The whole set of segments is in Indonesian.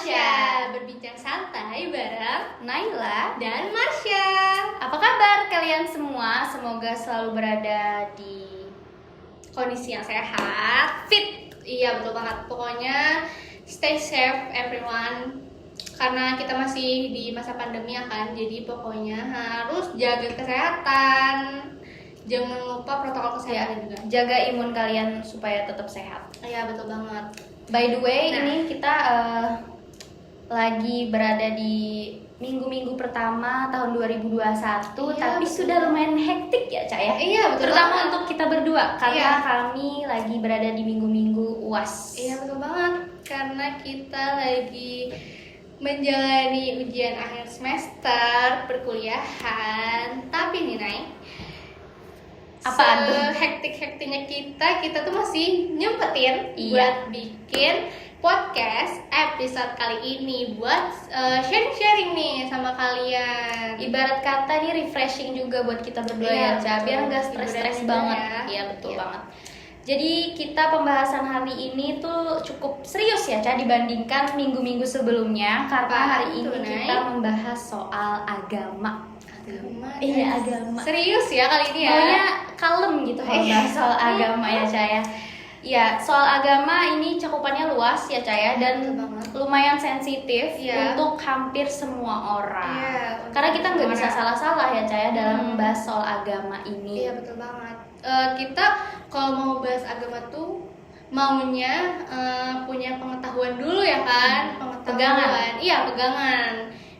Marsha, berbincang santai bareng Naila dan Marsha. Apa kabar kalian semua? Semoga selalu berada di kondisi yang sehat, fit. Iya betul banget. Pokoknya stay safe everyone. Karena kita masih di masa pandemi ya kan. Jadi pokoknya harus jaga kesehatan. Jangan lupa protokol kesehatan juga. Jaga imun kalian supaya tetap sehat. Iya betul banget. By the way, ini kita lagi berada di minggu-minggu pertama tahun 2021, tapi betul. sudah lumayan hektik ya, Cak ya? Iya, betul. Terutama banget. untuk kita berdua, karena kami lagi berada di minggu-minggu UAS. Iya, betul banget. Karena kita lagi menjalani ujian akhir semester perkuliahan. Tapi nih, Nay, apaan tuh? Hektik-hektiknya kita tuh masih nyempetin Iya. buat bikin podcast episode kali ini buat sharing-sharing nih sama kalian. Ibarat kata nih refreshing juga buat kita berdua Iya, ya, Ca, biar nggak betul. stres-stres Hiburan banget. juga ya. Iya betul Iya. banget. Jadi kita pembahasan hari ini tuh cukup serius ya, Ca, dibandingkan minggu-minggu sebelumnya, karena Apaan hari ini tuh, Nay? kita membahas soal agama. Iya, agama. Serius ya kali ini ya. Maunya kalem gitu kalau bahas soal agama ya, Ca ya. Ya, soal agama ini cakupannya luas ya, Ca ya, dan Betul banget. lumayan sensitif Iya. untuk hampir semua orang. Iya, untuk Karena kita nggak semua bisa orang. salah-salah ya, Ca ya, dalam membahas soal agama ini. Iya betul banget. Kita kalau mau bahas agama tuh maunya punya pengetahuan dulu ya kan, Pegangan. Iya pegangan.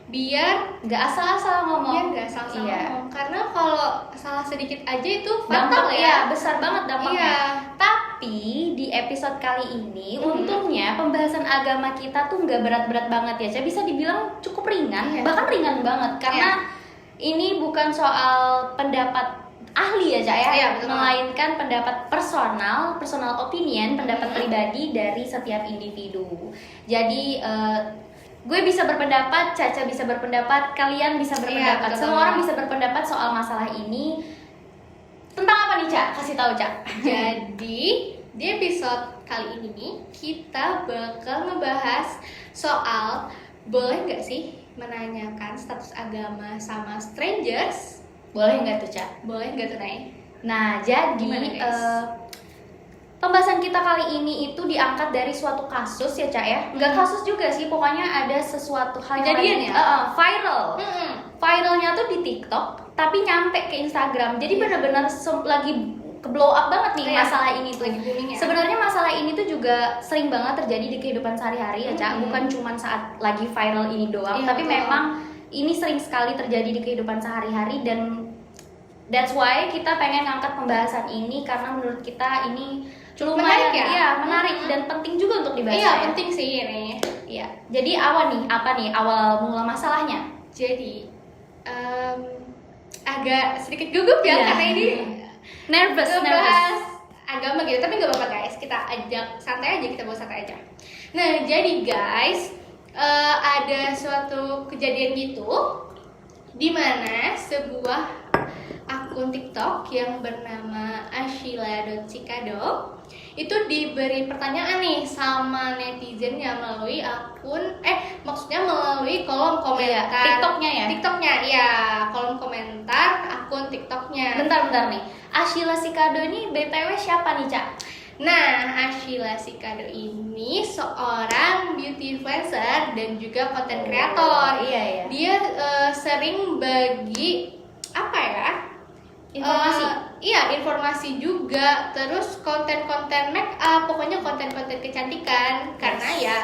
Biar Nggak asal-asal ngomong. nggak salah Iya. ngomong. Karena kalau salah sedikit aja itu Dampak fatal ya. ya, besar banget dampaknya. Iya. Tapi di episode kali ini, untungnya pembahasan agama kita tuh nggak berat-berat banget ya, Ca. Bisa dibilang cukup ringan, Iya. bahkan ringan banget. Karena ini bukan soal pendapat ahli ya, Ca ya, Iya, betul. melainkan pendapat personal opinion, pendapat pribadi dari setiap individu. Jadi gue bisa berpendapat, Caca bisa berpendapat, kalian bisa berpendapat, betul semua banget. orang bisa berpendapat soal masalah ini. Tentang apa nih, Ca? Kasih tahu, Ca. Jadi di episode kali ini nih kita bakal ngebahas soal boleh nggak sih menanyakan status agama sama strangers? Boleh nggak tuh, Ca? Boleh nggak tuh, Nay? Nah, jadi Gimana, guys? pembahasan kita kali ini itu diangkat dari suatu kasus ya, Ca ya. Nggak kasus juga sih, pokoknya ada sesuatu hal yang Kejadian lagi- ya? viral. Viralnya tuh di TikTok, tapi nyampe ke Instagram. Jadi benar-benar lagi ke blow up banget nih Iya, masalah ini tuh. lagi booming ya? Sebenarnya masalah ini tuh juga sering banget terjadi di kehidupan sehari-hari ya, Ca. Bukan cuma saat lagi viral ini doang, Iya, tapi betul. memang ini sering sekali terjadi di kehidupan sehari-hari, dan that's why kita pengen ngangkat pembahasan ini karena menurut kita ini lumayan menarik ya? iya, menarik dan penting juga untuk dibahas. Iya, ya. penting sih ini. Iya. Jadi apa nih awal mula masalahnya? Jadi agak sedikit gugup ya Iya. karena ini Nervous. ngebahas agama gitu, tapi nggak apa-apa guys, kita ajak santai aja, kita bawa santai aja. Nah jadi guys, ada suatu kejadian gitu di mana sebuah akun TikTok yang bernama Ashila.Cikado itu diberi pertanyaan nih sama netizennya melalui akun maksudnya melalui kolom komentar TikToknya ya? TikToknya, iya, kolom komentar akun TikToknya. Bentar nih. Ashila Cikado ini BTW siapa nih, Ca? Nah, Ashila Cikado ini seorang beauty influencer dan juga content creator. Iya. Dia sering bagi apa ya? Informasi. Iya, informasi juga. Terus konten-konten make up, pokoknya konten-konten kecantikan. Karena ya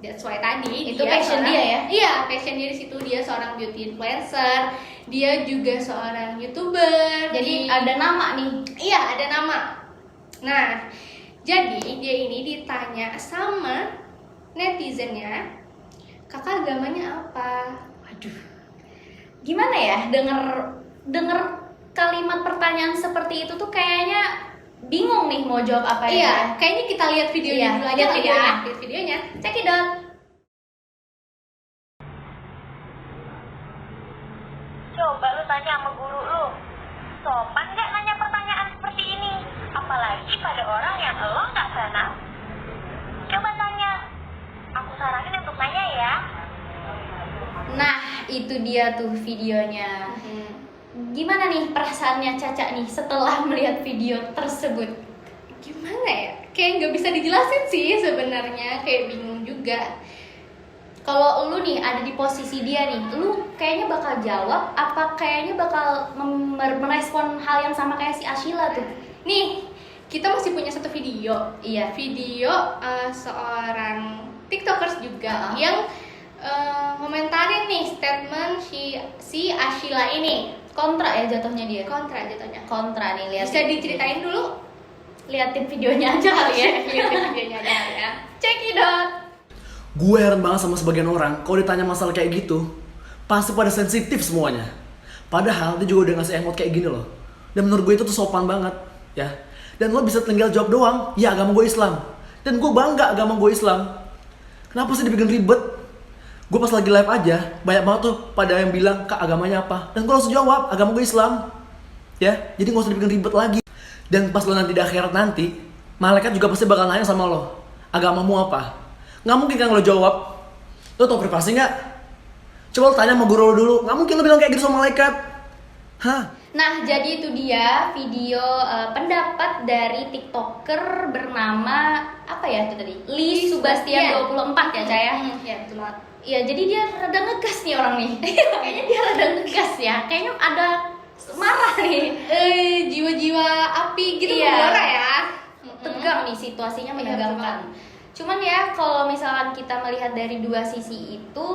that's why tadi Itu passion dia ya? Iya, passion dia di situ. Dia seorang beauty influencer. Dia juga seorang YouTuber. Jadi ada nama nih. Iya, ada nama. Nah, jadi dia ini ditanya sama netizennya, kakak agamanya apa? Waduh. Gimana ya? Denger kalimat pertanyaan seperti itu tuh kayaknya bingung nih mau jawab apa ya. Iya, kayaknya kita lihat videonya Iya, dulu aja lihat kali videonya. ya. Lihat videonya. Check it out. Coba lu tanya sama guru lu, sopan nggak nanya pertanyaan seperti ini? Apalagi pada orang yang lo nggak kenal. Coba tanya. Aku saranin untuk nanya ya. itu dia tuh videonya. Mhm. Gimana nih perasaannya Caca nih setelah melihat video tersebut? Gimana ya? Kayak nggak bisa dijelasin sih sebenarnya, kayak bingung juga. Kalau lu nih ada di posisi dia nih, lu kayaknya bakal jawab apa kayaknya bakal merespon hal yang sama kayak si Ashila tuh? Nih, kita masih punya satu video. Iya. Video seorang tiktokers juga Uh-huh. yang komentarin nih statement si Ashila ini. Kontra ya jatuhnya dia. Kontra jatuhnya. Kontra nih, lihat. Bisa diceritain dulu? Liatin videonya aja kali ya. Lihatin videonya aja ya. Cekidot. Gue heran banget sama sebagian orang kalau ditanya masalah kayak gitu, pasti pada sensitif semuanya. Padahal dia juga udah ngasih emot kayak gini loh. Dan menurut gue itu tuh sopan banget, ya. Dan lo bisa tinggal jawab doang, ya agama gue Islam. Dan gue bangga agama gue Islam. Kenapa sih dibikin ribet? Gue pas lagi live aja, banyak banget tuh pada yang bilang, Kak agamanya apa? Dan gue langsung jawab, agama gue Islam. Ya, jadi gak usah dibikin ribet lagi. Dan pas lo nanti di akhirat nanti, malaikat juga pasti bakal nanya sama lo, agamamu apa? Nggak mungkin kan lo jawab. Lo tau privasi nggak? Coba lo tanya sama guru lo dulu. Nggak mungkin lo bilang kayak gitu sama malaikat. Hah? Nah, jadi itu dia video pendapat dari TikToker bernama apa ya itu tadi? Lee Subastian 24 ya, Caya? Ya, betul banget. Iya, jadi dia rada ngegas nih orang nih. Kayaknya dia rada ngegas ya. Kayaknya ada marah nih. Jiwa-jiwa api gitu Iya. membara ya. Tegang nih, situasinya Iya, menegangkan. Cuman ya kalau misalkan kita melihat dari dua sisi itu,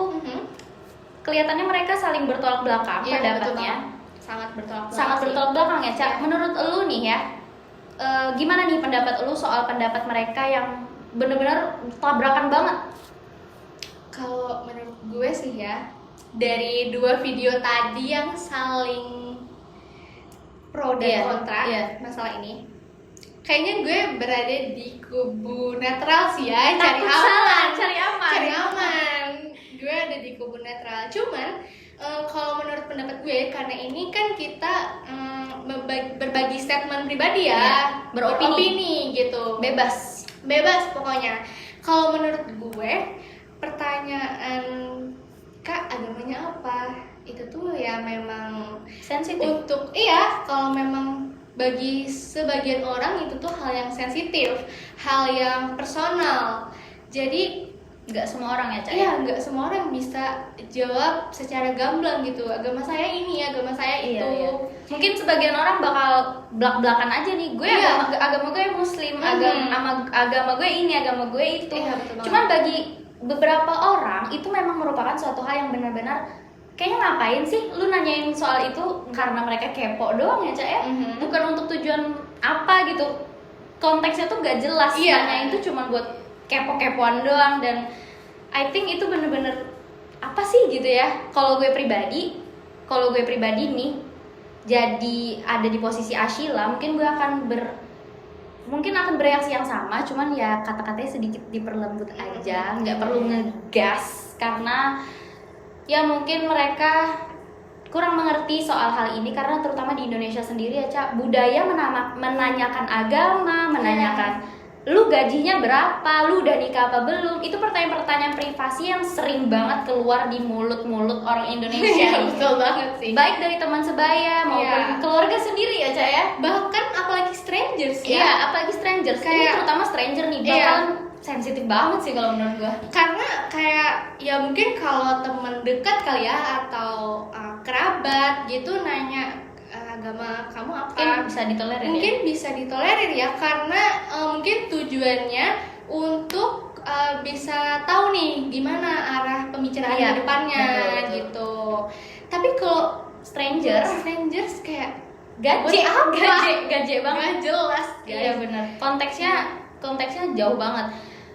kelihatannya mereka saling bertolak belakang Iya, betul pendapatnya. banget. Sangat bertolak belakang. Sangat sih. bertolak belakang ya, Cak. Iya. Menurut elu nih ya, gimana nih pendapat elu soal pendapat mereka yang bener-bener tabrakan banget? Kalau menurut gue sih ya, dari dua video tadi yang saling pro dan Iya, kontra iya. masalah ini, kayaknya gue berada di kubu netral sih ya, cari Takut aman. salah, cari aman. Cari aman. Gue ada di kubu netral. Cuman kalau menurut pendapat gue, karena ini kan kita berbagi statement pribadi ya, Iya, beropini. gitu. Bebas. Bebas pokoknya. Kalau menurut gue, pertanyaan Kak agamanya apa? Itu tuh ya memang Sensitif. untuk kalau memang bagi sebagian orang itu tuh hal yang sensitif, hal yang personal. Jadi Nggak semua orang ya, Cak. iya, nggak semua orang bisa jawab secara gamblang gitu. Agama saya ini, agama saya itu. Iya. Mungkin sebagian orang bakal belak-belakan aja nih. Gue Iya. agama gue Muslim, agama gue ini, agama gue itu. Iya, betul banget. Cuman bagi beberapa orang itu memang merupakan suatu hal yang benar-benar kayaknya ngapain sih lu nanyain soal itu, karena mereka kepo doang ya, Cak ya. Bukan untuk tujuan apa gitu. Konteksnya tuh gak jelas. Iya. Nanyain itu cuma buat kepo-kepoan doang, dan I think itu bener-bener apa sih gitu ya. Kalau gue pribadi nih jadi ada di posisi Ashila, mungkin gue akan bereaksi yang sama, cuman ya kata-katanya sedikit diperlembut aja, nggak perlu ngegas, karena ya mungkin mereka kurang mengerti soal hal ini, karena terutama di Indonesia sendiri ya, Cak, budaya menanyakan agama, menanyakan lu gajinya berapa, lu udah nikah apa belum, itu pertanyaan-pertanyaan privasi yang sering banget keluar di mulut-mulut orang Indonesia. Iya, betul banget sih. Baik dari teman sebaya maupun Iya. keluarga sendiri ya, Cak ya. Bahkan apalagi strangers ya. Iya, apalagi strangers. Ini Kayak- terutama stranger nih, Iya. bakalan sensitif banget sih kalau menurut gua. Karena kayak ya mungkin kalau teman dekat kali ya, atau kerabat gitu nanya agama kamu apa, Mungkin bisa ditolerir mungkin ya. bisa ditolerir ya, karena mungkin tujuannya untuk bisa tahu nih gimana arah pembicaraan Iya, ke depannya betul. gitu. Tapi kalau Strangers kayak gaje buat apa? gaje banget. nggak jelas Iya guys. bener. Konteksnya jauh banget.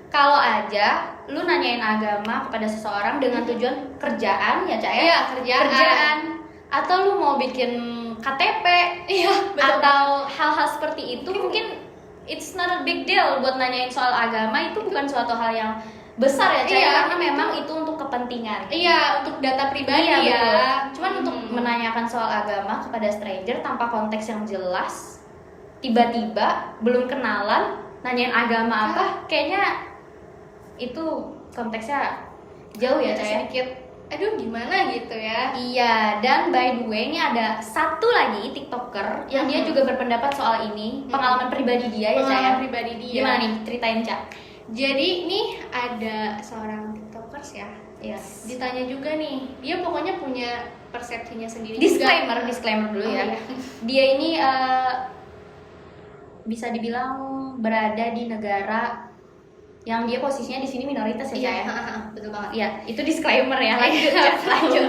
Kalau aja lu nanyain agama kepada seseorang dengan tujuan kerjaan ya, Cak ya. Iya, kerjaan. Atau lu mau bikin KTP, Iya, betul. atau hal-hal seperti itu, mungkin it's not a big deal buat nanyain soal agama. Itu bukan suatu hal yang besar ya, Cak, Iya, karena itu- memang itu untuk kepentingan. Iya, untuk data pribadi Iya, ya. betul. Cuman untuk menanyakan soal agama kepada stranger tanpa konteks yang jelas, tiba-tiba belum kenalan nanyain agama apa, kayaknya itu konteksnya jauh ya, Cak ya. sedikit aduh gimana gitu ya. Iya, dan by the way ini ada satu lagi TikToker yang dia juga berpendapat soal ini, pengalaman pribadi dia ya, Ca. Pengalaman pribadi dia. Gimana nih? Ceritain, Ca. Jadi nih ada seorang tiktokers ya, Yes. ditanya juga nih, dia pokoknya punya persepsinya sendiri Disclaimer dulu Oh, ya. iya. Dia ini bisa dibilang berada di negara yang dia posisinya di sini minoritas ya, Ca, Iya, ya. betul banget. Iya, itu disclaimer ya. Lanjut, Ca, lanjut.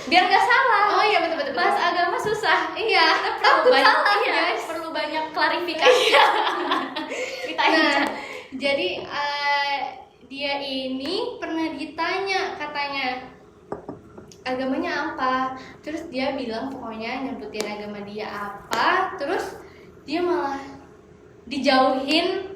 Biar nggak salah. Oh iya betul. Bahas agama susah. Iya, Takut banyak- salah, iya. guys. Perlu banyak klarifikasi. Ceritain, Nah, Ca. jadi dia ini pernah ditanya katanya agamanya apa, terus dia bilang pokoknya nyebutin agama dia apa, terus dia malah dijauhin,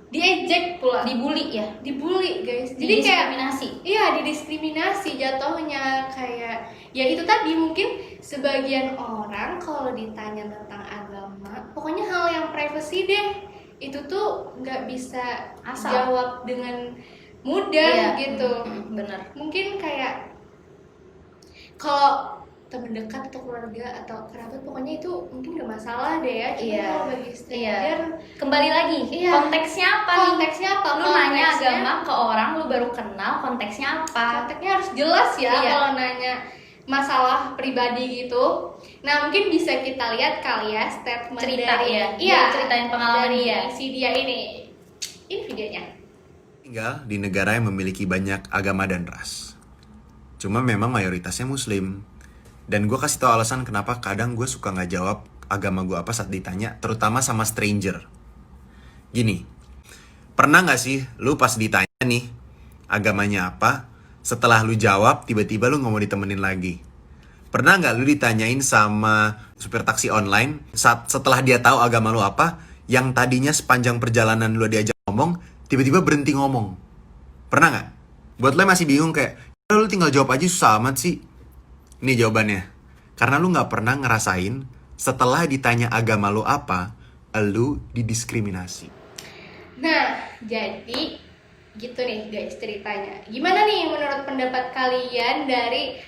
diejek pula, Dibully ya. dibully guys. Jadi kayak Didiskriminasi. iya didiskriminasi jatuhnya, kayak ya itu tadi, mungkin sebagian orang kalau ditanya tentang agama pokoknya hal yang privacy deh itu tuh nggak bisa Asal. jawab dengan mudah gitu. Bener. Mungkin kayak kalau teman dekat atau keluarga atau kerabat pokoknya itu mungkin gak masalah deh ya. Cuma Iya. kalau bagi stranger Kembali lagi. Iya. Konteksnya apa nih? konteksnya apa? Lu nanya Konteksnya- agama ke orang lu baru kenal, konteksnya apa? konteksnya harus jelas ya. Iya. Kalau nanya masalah pribadi gitu. Nah mungkin bisa kita lihat kali ya statement Cerita dari ya. iya, Dia ceritain pengalaman dari dia. si dia ini videonya. Tinggal di negara yang memiliki banyak agama dan ras. Cuma memang mayoritasnya muslim. Dan gue kasih tau alasan kenapa kadang gue suka gak jawab agama gue apa saat ditanya, terutama sama stranger. Gini, pernah gak sih lu pas ditanya nih agamanya apa, setelah lu jawab tiba-tiba lu gak mau ditemenin lagi? Pernah gak lu ditanyain sama supir taksi online setelah dia tahu agama lu apa, yang tadinya sepanjang perjalanan lu diajak ngomong, tiba-tiba berhenti ngomong? Pernah gak? Buat lo yang masih bingung kayak, lu tinggal jawab aja susah amat sih. Ini jawabannya. Karena lu gak pernah ngerasain setelah ditanya agama lu apa, lu didiskriminasi. Nah, jadi gitu nih guys ceritanya. Gimana nih menurut pendapat kalian dari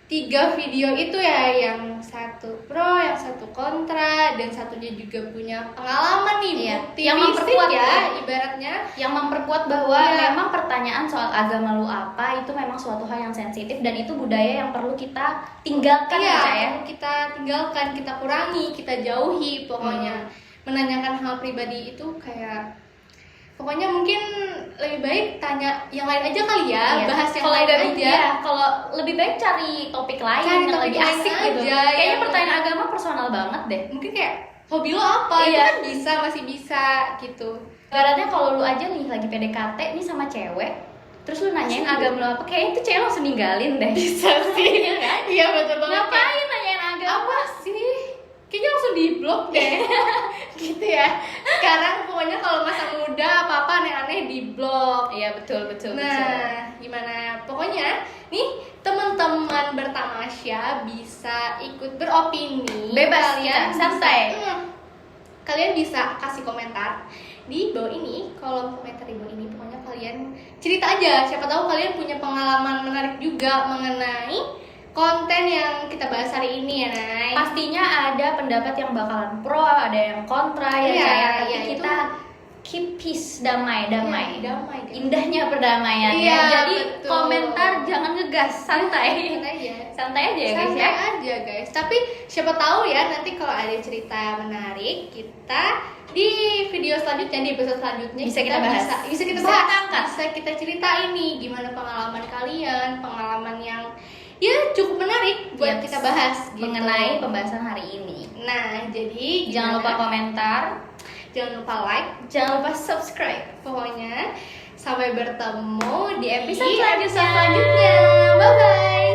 3 video itu ya, yang satu pro, yang satu kontra, dan satunya juga punya pengalaman nih, Iya, bukti yang fisik memperkuat ya, ya. ibaratnya. Yang memperkuat bahwa Iya. memang pertanyaan soal agama lu apa itu memang suatu hal yang sensitif dan itu budaya yang perlu kita tinggalkan Iya, ya, Ca, ya. kita tinggalkan, kita kurangi, kita jauhi pokoknya. Menanyakan hal pribadi itu kayak pokoknya mungkin lebih baik tanya yang lain aja kali ya, Iya. bahas yang Kalau lain nggak aja. bisa, kalau lebih baik cari topik lain Cari yang topik lebih lain asik gitu. aja, Kayaknya yang- pertanyaan agama personal banget deh. Mungkin kayak hobi lo apa, itu Iya. kan bisa, masih bisa gitu. Ibaratnya kalau lu aja nih lagi PDKT nih sama cewek, terus lu nanyain agama lu apa, kayaknya itu cewek langsung ninggalin deh. Bisa sih. Iya kan? Iya betul banget. Ngapain nanyain agama? Apa sih? Kayaknya langsung di blok deh. Gitu ya. Sekarang pokoknya kalau masa muda apa-apa aneh-aneh di blok. Iya betul. Nah, gimana? Pokoknya nih teman-teman bertamasya bisa ikut beropini. Bebas Kalian kita, santai. Kalian bisa kasih komentar di bawah ini, kolom komentar di bawah ini. Pokoknya kalian cerita aja, siapa tahu kalian punya pengalaman menarik juga mengenai konten yang kita bahas hari ini ya, Nay. Pastinya ada pendapat yang bakalan pro, ada yang kontra ya, Iya, Ca, tapi iya, kita keep peace, damai. Iya, damai, guys. Indahnya perdamaian Iya, ya. Jadi betul. komentar jangan ngegas, santai. Santai aja. Santai aja ya guys Santai ya. aja guys. Tapi siapa tahu ya nanti kalau ada cerita menarik kita di video selanjutnya, di episode selanjutnya Bisa kita bahas. Bisa kita Bisa bahas. kita angkat. Bisa kita ceritain nih gimana pengalaman kalian, pengalaman yang ya cukup menarik buat Yes. kita bahas gitu. Mengenai pembahasan hari ini. Nah, jadi Jangan lupa gimana? komentar, Jangan lupa like. jangan lupa subscribe. Pokoknya sampai bertemu di episode Selanjutnya. selanjutnya. Bye bye.